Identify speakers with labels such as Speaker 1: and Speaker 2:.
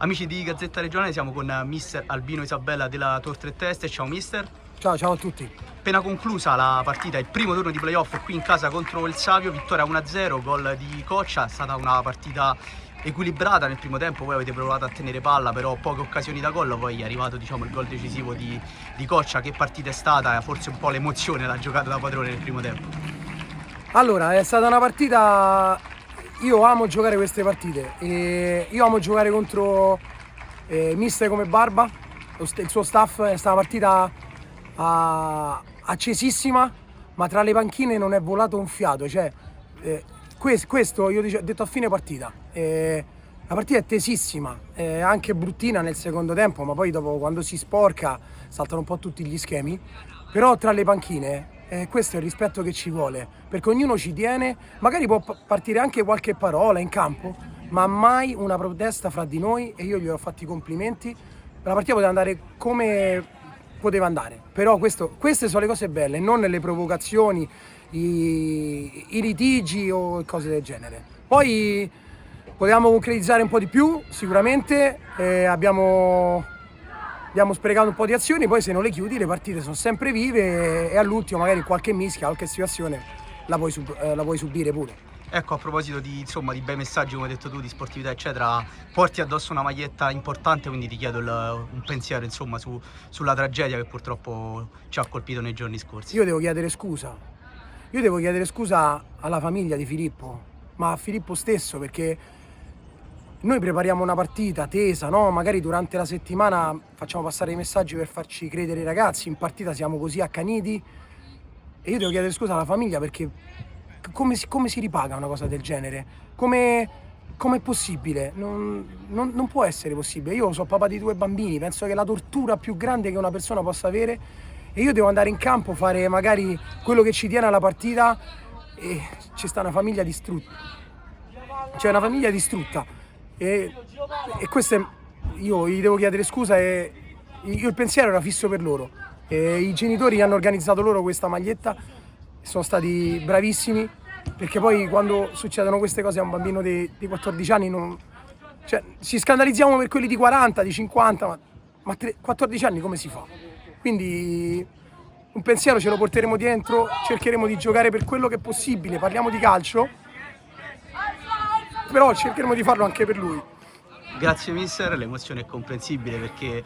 Speaker 1: Amici di Gazzetta Regionale, siamo con mister Albino Isabella della Tor Tre Teste. Ciao mister.
Speaker 2: Ciao, ciao a tutti.
Speaker 1: Appena conclusa la partita, il primo turno di playoff qui in casa contro il Savio, vittoria 1-0, gol di Coccia. È stata una partita equilibrata nel primo tempo, voi avete provato a tenere palla, però poche occasioni da gol, poi è arrivato il gol decisivo di Coccia. Che partita è stata? Forse un po' l'emozione l'ha giocata da padrone nel primo tempo.
Speaker 2: Allora, è stata una partita. Io amo giocare queste partite e io amo giocare contro mister come Barba, il suo staff. È stata una partita accesissima, ma tra le panchine non è volato un fiato. Cioè, questo io ho detto a fine partita. La partita è tesissima, anche bruttina nel secondo tempo, ma poi dopo, quando si sporca, saltano un po' tutti gli schemi. Però tra le panchine, questo è il rispetto che ci vuole, perché ognuno ci tiene. Magari può partire anche qualche parola in campo, ma mai una protesta fra di noi, e io gli ho fatto i complimenti. La partita poteva andare come poteva andare, però queste sono le cose belle, non le provocazioni, i litigi o cose del genere. Poi potevamo concretizzare un po' di più, sicuramente. Abbiamo sprecato un po' di azioni, poi se non le chiudi le partite sono sempre vive e all'ultimo magari qualche mischia, qualche situazione la puoi subire pure.
Speaker 1: Ecco, a proposito di bei messaggi, come hai detto tu, di sportività eccetera, porti addosso una maglietta importante, quindi ti chiedo un pensiero sulla tragedia che purtroppo ci ha colpito nei giorni scorsi.
Speaker 2: Io devo chiedere scusa alla famiglia di Filippo, ma a Filippo stesso, perché noi prepariamo una partita tesa, no? Magari durante la settimana facciamo passare i messaggi per farci credere i ragazzi, in partita siamo così accaniti, e io devo chiedere scusa alla famiglia, perché come si ripaga una cosa del genere? Come è possibile? Non può essere possibile. Io sono papà di 2 bambini, penso che è la tortura più grande che una persona possa avere, e io devo andare in campo, fare magari quello che ci tiene alla partita, e c'è sta una famiglia distrutta. C'è una famiglia distrutta. E questo io gli devo chiedere scusa, e io il pensiero era fisso per loro. I genitori hanno organizzato loro questa maglietta, sono stati bravissimi, perché poi quando succedono queste cose a un bambino di 14 anni ci scandalizziamo per quelli di 40, di 50, ma 14 anni come si fa? Quindi un pensiero ce lo porteremo dietro, cercheremo di giocare per quello che è possibile, parliamo di calcio, però cercheremo di farlo anche per lui.
Speaker 1: Grazie mister, l'emozione è comprensibile perché